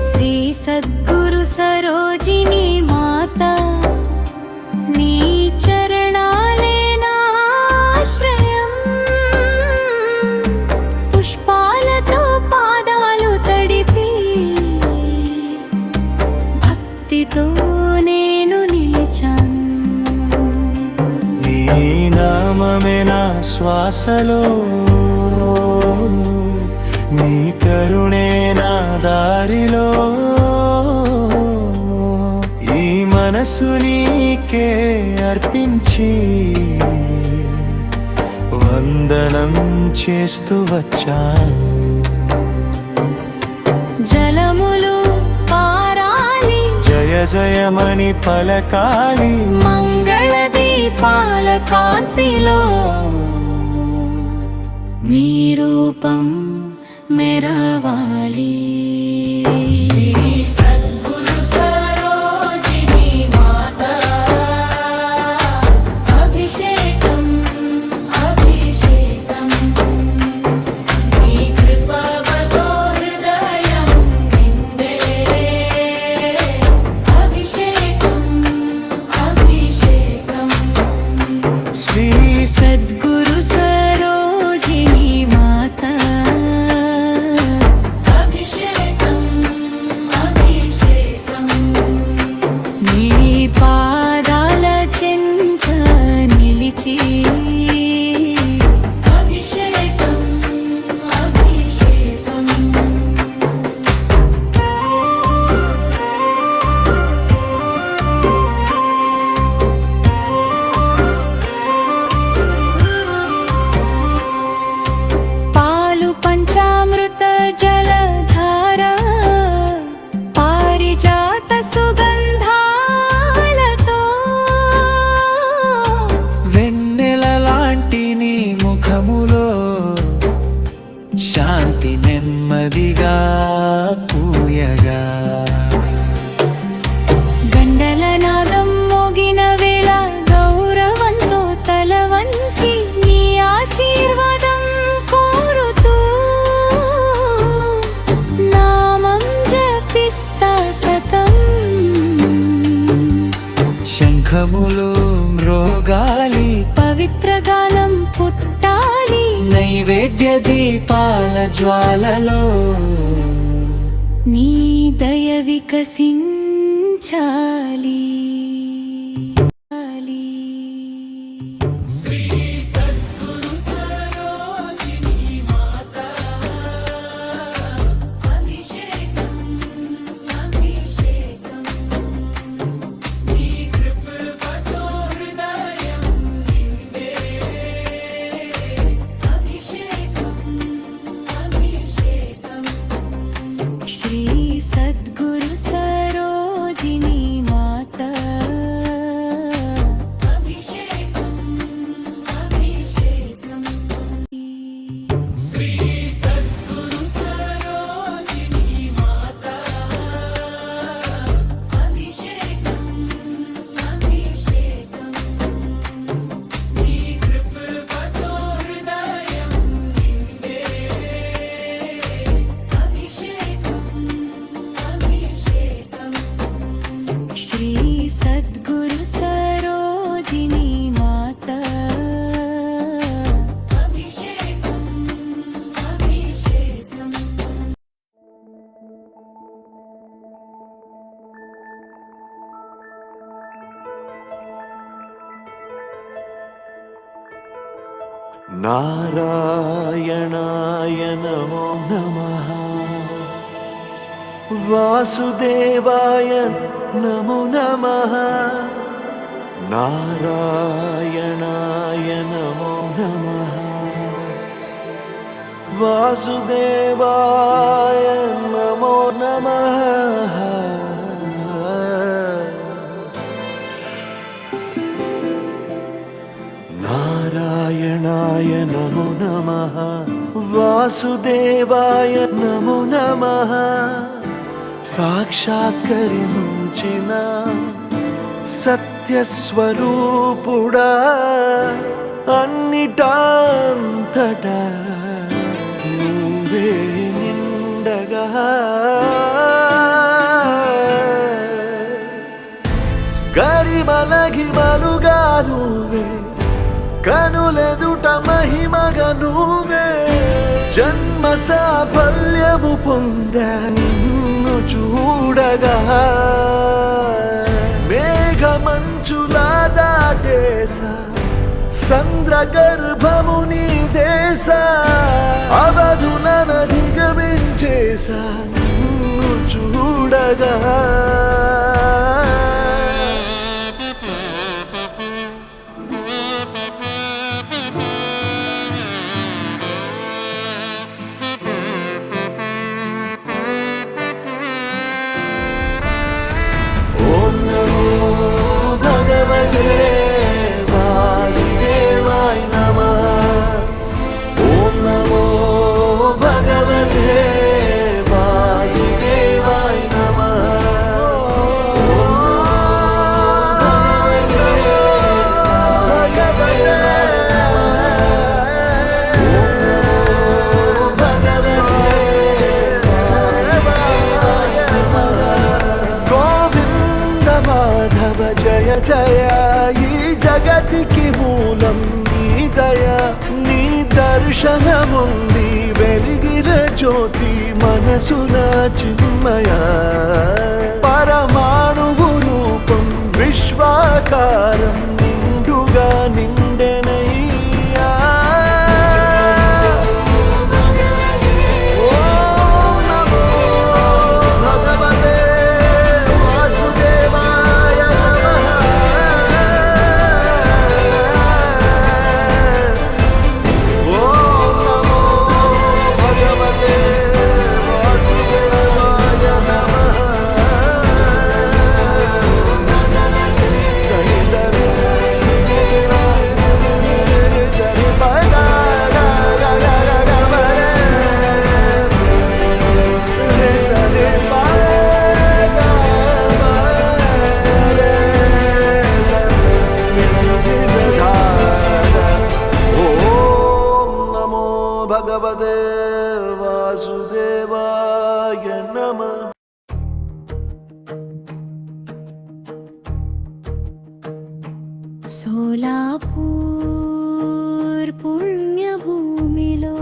శ్రీ సద్గురు సరోజిని మాత నీ చరణాలే నాశ్రయం పుష్పాలతో పాదాలు తడిపి భక్తితో నేను నిలిచాను నీ నామమే నా శ్వాసలో నీ కరుణే నా దారిలో ఈ మనసు నీకే అర్పించి వందనం చేస్తూ వచ్చాను జలములు పారాలి జయ జయమని పలకాలి మంగళ దీపాల కాంతిలో నీ రూపం మెరవాలి శ్రీ సద్గురు సరోజిని మాత అభిషేకం అభిషేకం నీ కృపతో హృదయం నిండే అభిషేకం అభిషేకం శ్రీ సద్గురు సరోజిని మాత అభిషేకం అభిషేకం నీ పాదాల చెంత నిలిచి అభిషేకం అభిషేకం పాలు పంచామృత జలధార పారిజాత సుగంధాలతో వెన్నెల లాంటి నీ ముఖములో శాంతి నెమ్మదిగా పూయగా గండల నాదం మోగిన వేళ గౌరవంతో తల వంచి నీ ఆశీర్వాదం కోరుతూ నామం జపిస్తా సతం శంఖములు మ్రోగాలి పవిత్ర గానం పుట్టాలి నైవేద్య దీపాల జ్వాలలో నీ దయ వికసించాలి శ్రీ సద్గురు సరోజిని మాత అభిషేకం అభిషేకం నీ కృపతో హృదయం నిండే అభిషేకం అభిషేకం శ్రీ సద్గురు సరోజిని మాత అభిషేకం అభిషేకం శ్రీ సద్గురు సరోజిని మాత అభిషేకం అభిషేకం నీ కృపతో హృదయం నిండే అభిషేకం అభిషేకం శ్రీ సద్గురు సరోజిని మాత అభిషేకం అభిషేకం నారాయణాయ నమో నమః వాసుదేవాయ నమో నమః నారాయణాయ నమో నమః వాసుదేవాయ నమో నమః నారాయణాయ నమో నమః వాసుదేవాయ నమో నమః సాక్షాత్కరించిన సత్యస్వరూపుడా అన్నిటాంతటా నువ్వే నిండగా గరిమలగిమలుగా నువ్వే కనులెదుట మహిమగా నువ్వే జన్మ సాఫల్యము పొందా నిన్ను చూడగా మేఘమంచులా దాటేసా సంద్ర గర్భము నీ దేశ అవధులనధిగమించేసా నిన్ను చూడగా ఓం నమో భగవతే వాసుదేవాయ నమః ఓం నమో భగవతే వాసుదేవాయ నమః గోవింద మాధవ జయ జయ ఈ జగతికి మూలం నీ దయ నీ దర్శనముంది వెలిగిన జ్యోతి మనసున చిన్మయ పరమాణువు రూపం విశ్వాకారం నిండుగా నిండెనయ్యా ఓం నమో భగవతే వాసుదేవాయ నమః ఓం నమో భగవతే వాసుదేవాయ నమః గరి సరి సరి పద ఓం నమో భగవతే వాసుదేవాయ నమః సోలాపూర్ పుణ్యభూమిలో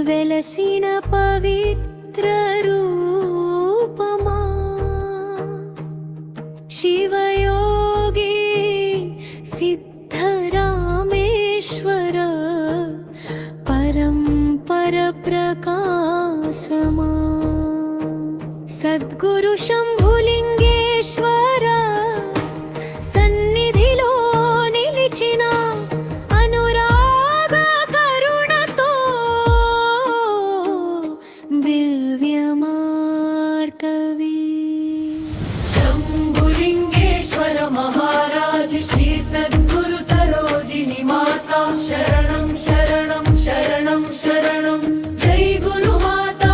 వెలసిన పవిత్ర రూపమా శివయోగి సిద్ధరామేశ్వర పరంపర ప్రకాశమా సద్గురు శంభులింగేశ్వర సన్నిధిలో నిలిచిన అనురాగ కరుణతో దివ్యమార్కవి शम्भुलिङ्गेश्वर महाराज श्री सद्गुरु सरोजिनी माता शरणं शरणं शरणं शरणं जय गुरु माता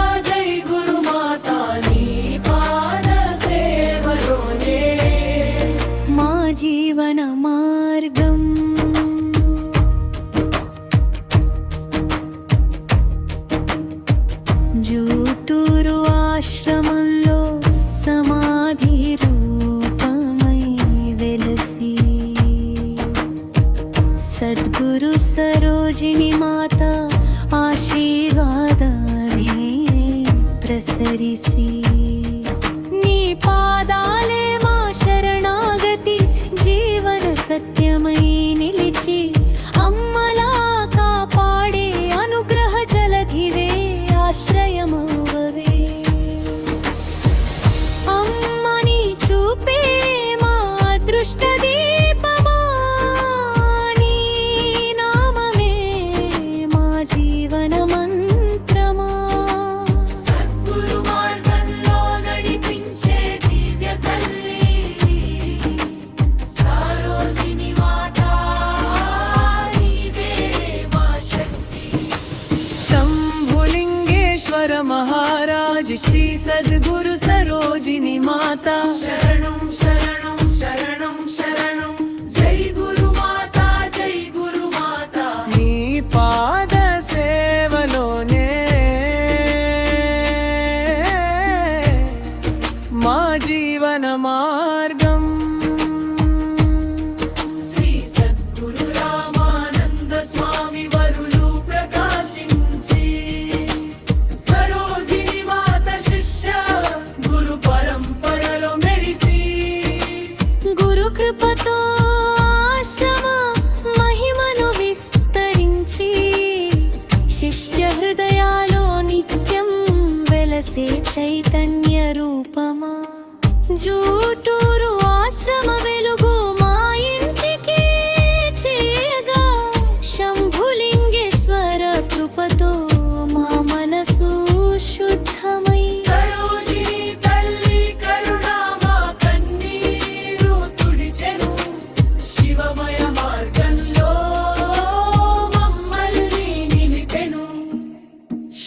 नी पाद सेवरोने మా జీవన మార్గం జూటూరు ఆశ్రమంలో సమాధి రూపమై వెలసి సద్గురు సరోజిని మాత ఆశీర్వాదాన్ని ప్రసరిసి నీ పాదాలే మా శరణాగతి జీవన సత్యమై నిలిచి అమ్మలా కాపాడే అనుగ్రహ జలధివే ఆశ్రయమవవే అమ్మని చూపే మా అదృష్ట దీపమా నీ నామమే మా జీవన మంత్రమా సద్గురు మార్గంలో నడిపించే దివ్య తల్లి సరోజిని సద్గురు సరోజిని మాత శరణం శరణం శరణం శరణం జై గురు మాత జై గురు మాత నీ పాద సేవలోనే మా జీవన మార్గం. శ్రీ సద్గురు రామానంద స్వామి వరులు ప్రకాశించి సరోజిని మాత శిష్య గురు పరంపరలో మెరిసి గురు కృపతో ఆశ్రమ మహిమను విస్తరించి శిష్య హృదయాలో నిత్యం వెలసే చైతన్య రూపమా. జూటూరు ఆశ్రమ వెలుగు మా ఇంటికి చేరగా శంభులింగేశ్వర కృపతో మా మనసు శుద్ధమై సరోజిని తల్లి కరుణ మా కన్నీరు తుడిచెను శివమయ మార్గంలో మమ్మల్ని నిలిపెను.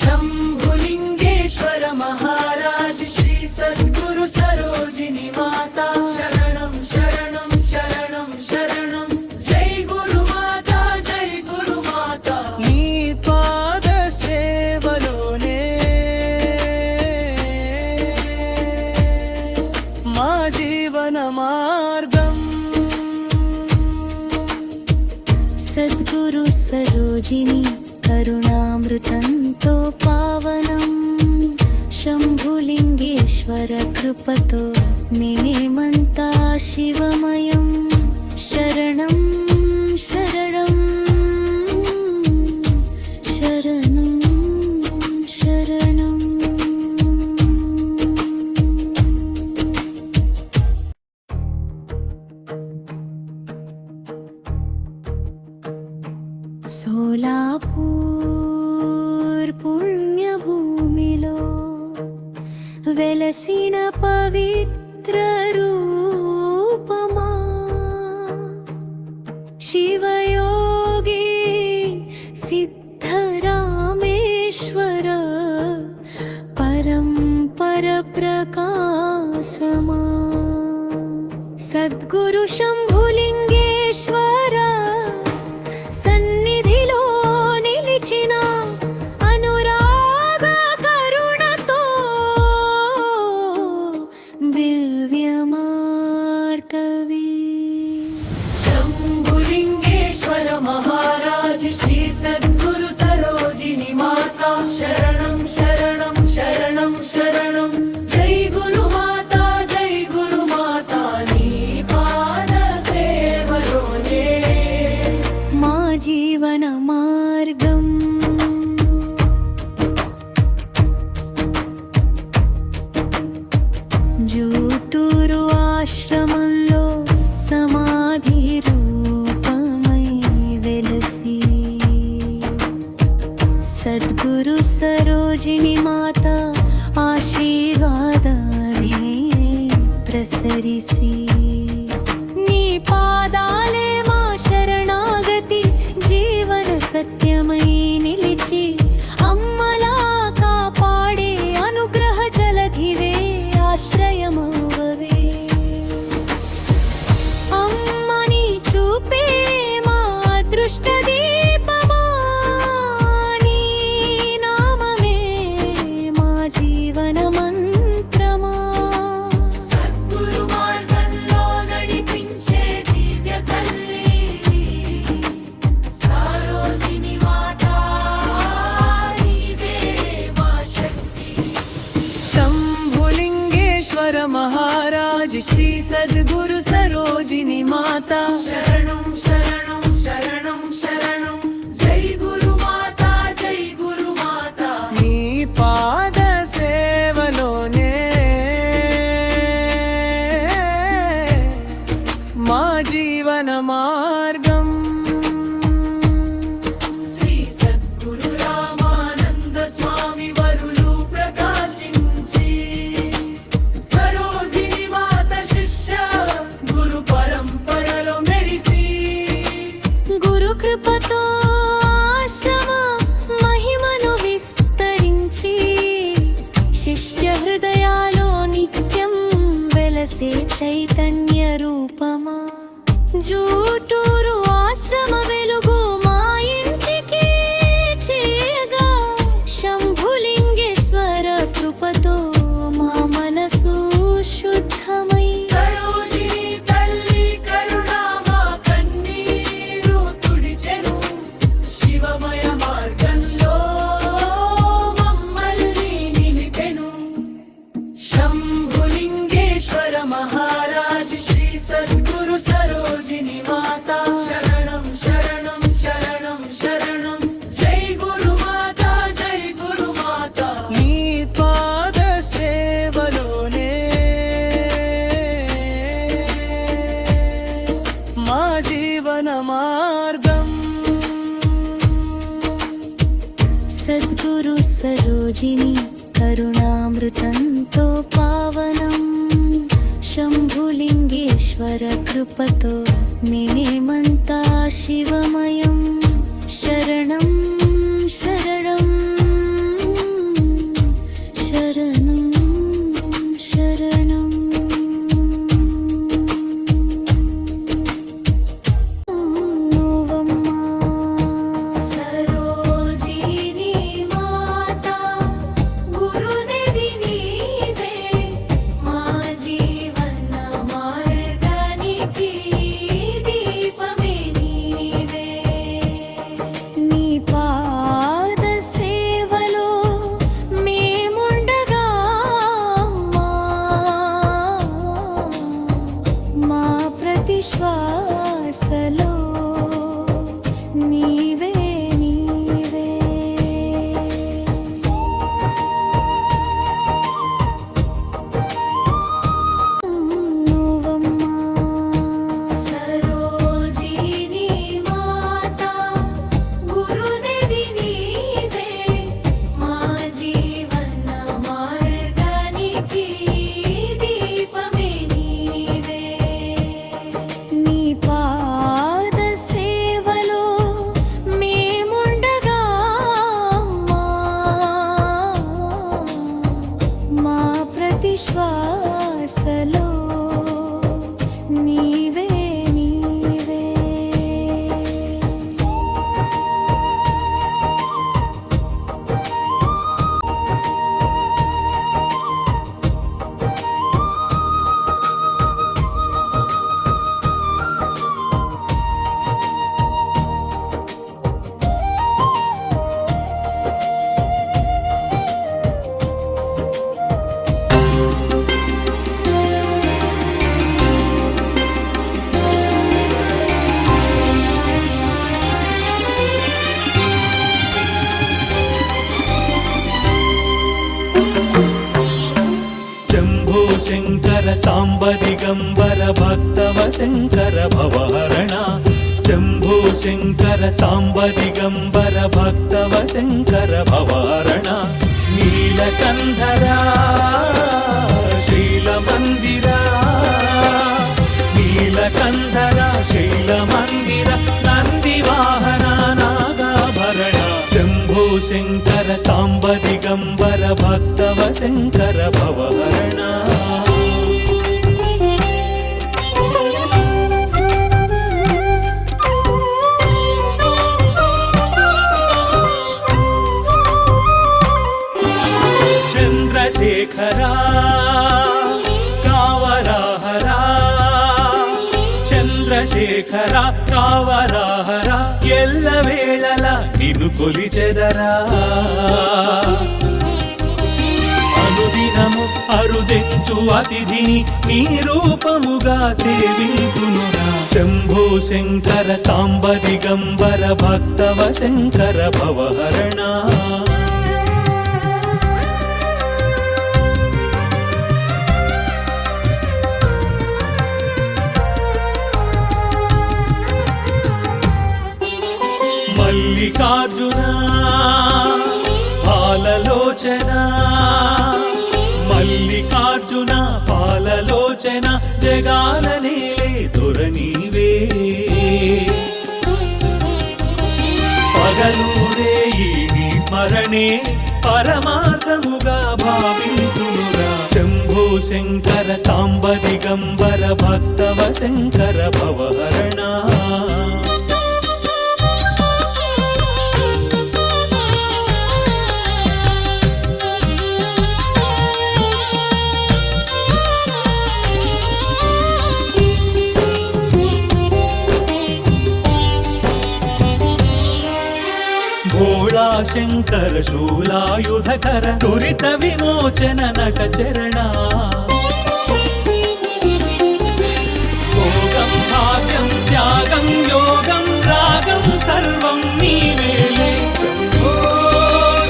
శంభులింగేశ్వర మహారాజ్ శ్రీ సద్గురు సరోజిని మాత శరణం శరణం శరణం శరణం జై గురు మాత జై గురు మాత నీ పాద సేవలోనే మా జీవన మార్గం. సద్గురు సరోజిని కరుణామృతంతో పావనం శంభులింగేశ్వర కృపతో మేమంతా శివమయం. శరణం శరణం శరణం శరణం. సోలాపూర్ పుణ్యభూమిలో వెలసిన పవిత్ర రూపమా శివయోగి సిద్ధరామేశ్వర పరంపర ప్రకాశమా. సద్గురు శంభులింగేశ్వర సన్నిధిలో నిలిచిన అనురాగ కరుణతో దివ్యమార్తవి. శంభులింగేశ్వర మహారాజ్ శ్రీ సద్గురు సరోజిని మాత శరణం శరణం శరణం శరణం జై గురు మాత జై గురు మాత నీ పాద సేవలోనే మా జీవన మార్గం. జూటూరు ఆశ్రమంలో సమాధి రూపమై వెలసి సద్గురు సరోజిని మాత ఆశీర్వాదాలే ప్రసరిసి నీ పాదాలే మా శరణాగతి జీవన సత్యమై నిలిచి అమ్మలా కాపాడే అనుగ్రహ జలధివే ఆశ్రయమవవే. అమ్మని చూపే మా అదృష్ట దీపమా నీ నామమే మా జీవన మంత్రమా. సద్గురు మార్గంలో నడిపించే దివ్య తల్లి సరోజిని మాత నీవే మా శక్తి. శంభులింగేశ్వర మహారాజ్ శ్రీ సద్గురు సరోజిని మాత శరణం శరణం శరణం శరణం జై గురు మాత జై గురు మాత నీ పాద సేవలోనే మా జీవన మార్గం. శ్రీ సద్గురు రామానంద స్వామి వరులు ప్రకాశించి సరోజిని మాత శిష్య గురు పరంపరలో మెరిసి గురు కృపతో ఆశ్రమ మహిమను విస్తరించి శిష్య హృదయ చైతన్య రూపమా జూటూరు ఆశ్రమ వెలుగు మా ఇంటికి చేరగా శంభులింగేశ్వర కృపతో మా మనసు శుద్ధమై సరోజిని తల్లి కరుణ మా కన్నీరు తుడిచెను శివమయ మార్గంలో మమ్మల్ని నిలిపెను శంభులింగేశ్వర మహారాజ్ శ్రీ సద్గురు సరోజిని మాత శరణం శరణం శరణం శరణం జై గురు మాత జై గురు మాత నీ పాద సేవలోనే మా జీవన మార్గం సద్గురు సరోజిని కరుణామృతంతో పావనం శంభులింగేశ్వర కృపతో మేమంతా శివమయం శరణం శరణం శరణం శరణం నువ్వమ్మా సరోజిని మాత గురుదేవి నీవే మా జీవన మార్గానికి దీపమే నీవే నీ పాద సేవలో మేముండగా మా ప్రతి శ్వాసలో నీవే నీవే నువ్వమ్మా సరోజిని మాత గురుదేవి నీవే మా జీవన మార్గానికి దీపమే నీవే నీ పాద సేవలో మేముండగా మా ప్రతి శ్వాసలో నీవే నీవే శంభో శంకర సాంబ దిగంబర భక్తవ శంకర భవహరణ శంభో శంకర సాంబ దిగంబర భక్తవ శంకర భవహరణ నీలకంధరా శైలమందిర నీలకంధరా శైలమందిర నందివాహన నాగాభరణ శంభో శంకర సాంబ దిగంబర భక్తవ శంకర భవహరణ చంద్రశేఖరా కావరాహరా చంద్రశేఖర కావరాహర ఎల్లవేళల నిన్ను కొలిచెదరా అనుదినము అరుదెచ్చు అతిథిని నీ రూపముగా సేవింతునురా శంభో శంకర సాంబ దిగంబర భక్తవ శంకర భవహరణ మల్లికార్జున పాలలోచన మల్లికార్జున పాలలోచన జగాల నేలే దొరనీవే పగలూరే ఈ స్మరణే పరమార్థముగా భావింతునురా శంభో శంకర సాంబ దిగంబర భక్తవ శంకర భవహరణ భోళా శంకర శూలాయుధకర దురిత విమోచన నట చరణ భోగం భాగ్యం త్యాగం యోగం రాగం సర్వం నీవేలే శంభో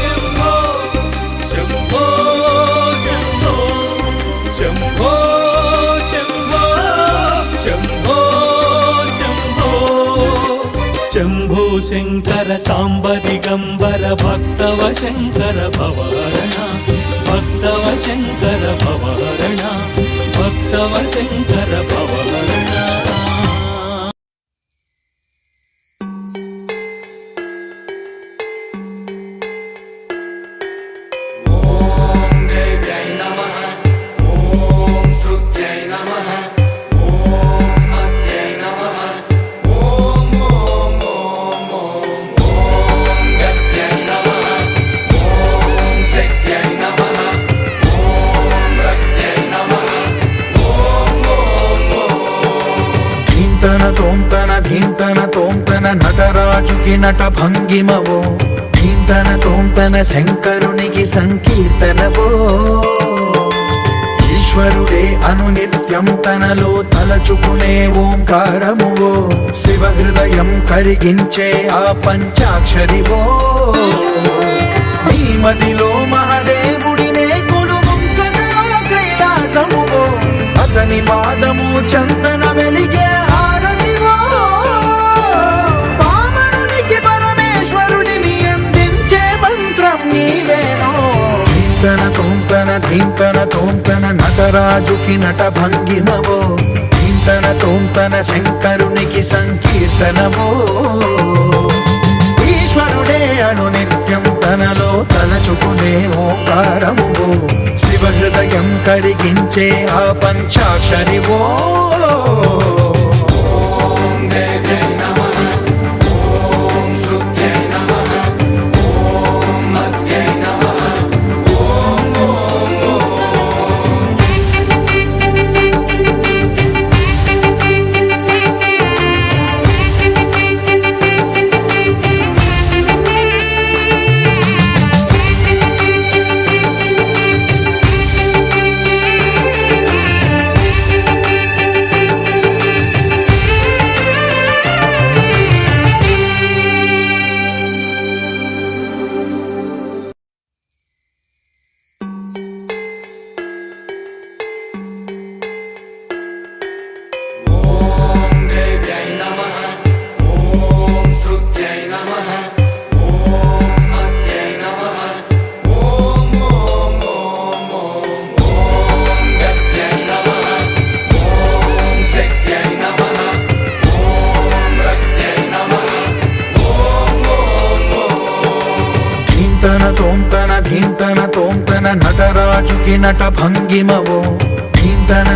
శంభో శంభో శంభో శంభో శంభో శంభో శంభో శంభో శంకర సాంబ దిగంబర భక్తవ శంకర భవహరణ భక్తవ శంకర భవహరణ భక్తవ శంకర భవహరణ ధీంతన తోంతన నటరాజుకి నట భంగిమవో ధీంతన తోంతన శంకరునికి సంకీర్తనవో ఈశ్వరుడే అనునిత్యం తనలో తలచుకునే ఓంకారమువో శివ హృదయం కరిగించే ఆ పంచాక్షరివో నీ మదిలో మహాదేవుడినే కొలువుంచగా కైలాసమువో అతని పాదము చందన వెలిగే హారతివో పామరునికి పరమేశ్వరుడిని అందించే మంత్రం నీవేనో ధీంతన తోంతన నటరాజుకి నట భంగిమవో ధీంతన శంకరునికి సంకీర్తనవో ఈశ్వరుడే అనునిత్యం తనలో తలచుకునే ఓంకారమువో శివ హృదయం కరిగించే ఆ పంచాక్షరివో ధీంతన తోంతన నటరాజుకి నట భంగిమవో ధీంతన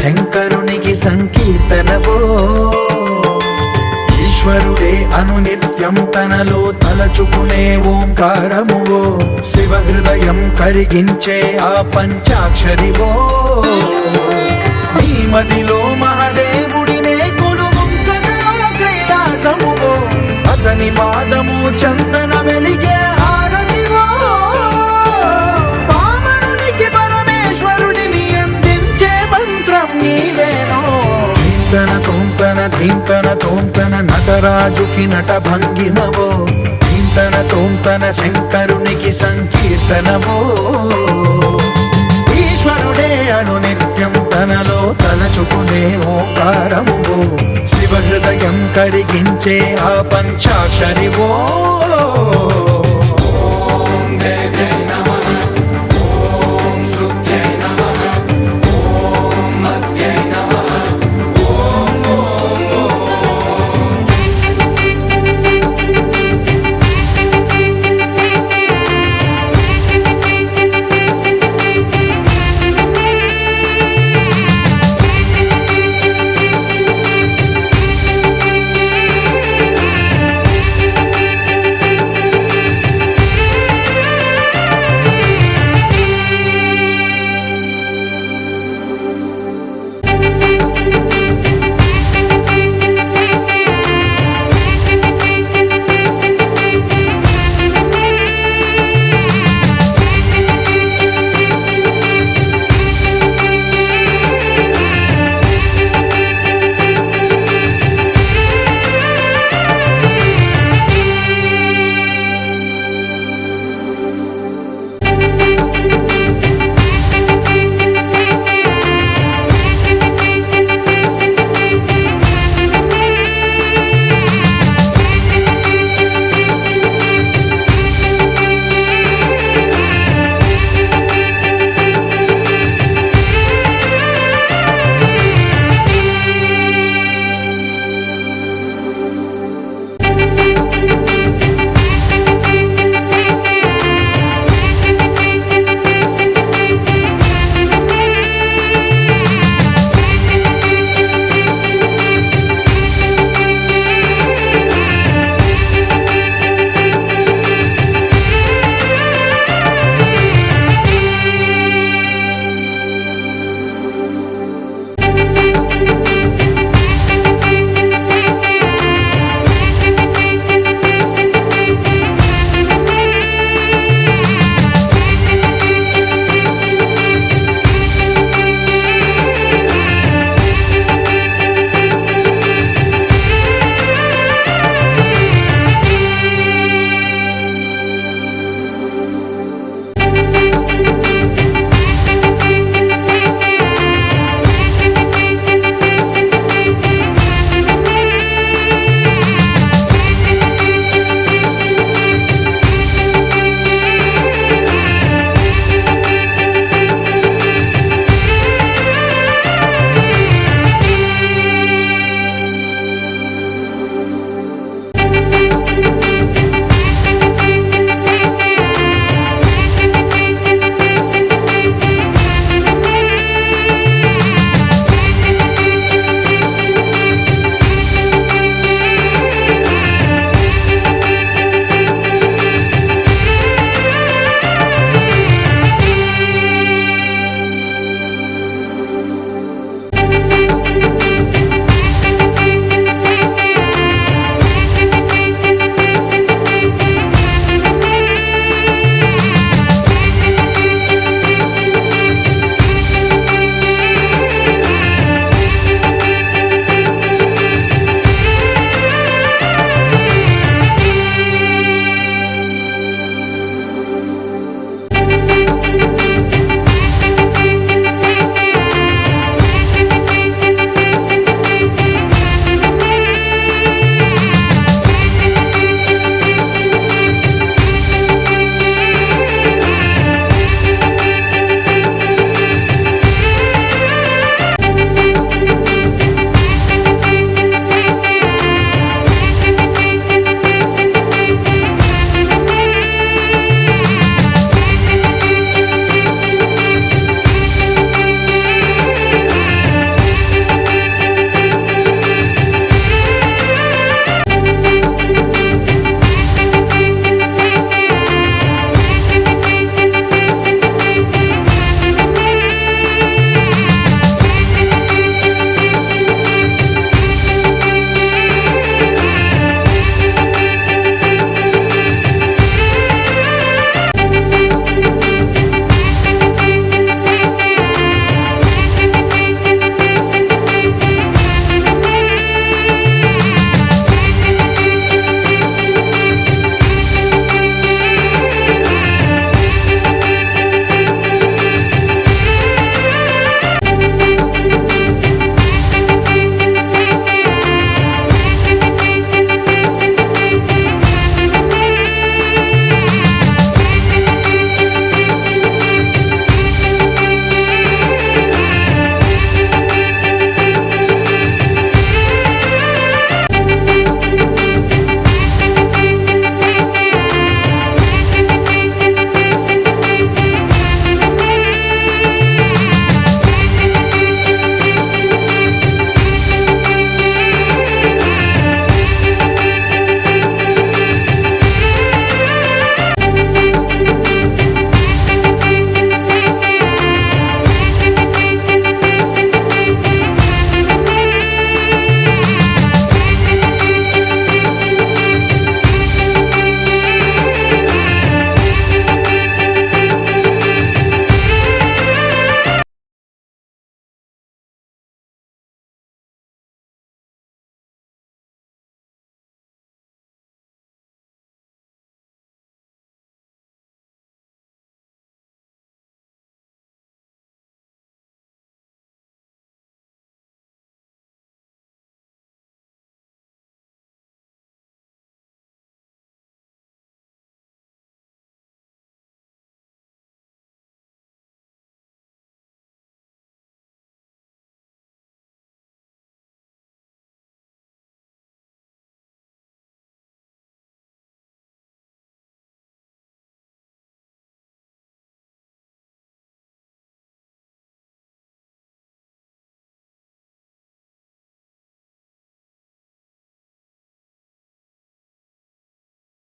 శంకరునికి సంకీర్తనవో ఈశ్వరుడే అనునిత్యం తనలో తలచుకునే ఓంకారమువో శివ హృదయం కరిగించే ఆ పంచాక్షరివో నీ మదిలో మహాదేవుడినే కొలువుంచగా కైలాసమువో అతని పాదము చందన వెలిగే హారతివో పామరునికి పరమేశ్వరుడిని అందించే మంత్రం నీవేనో ధీంతన తోంతన నటరాజుకి నట భంగిమవో ధీంతన శంకరునికి సంకీర్తనవో ఈశ్వరుడే అనునిత్యం తనలో తలచుకునే ఓంకారమువో శివ హృదయం కరిగించే ఆ పంచాక్షరివో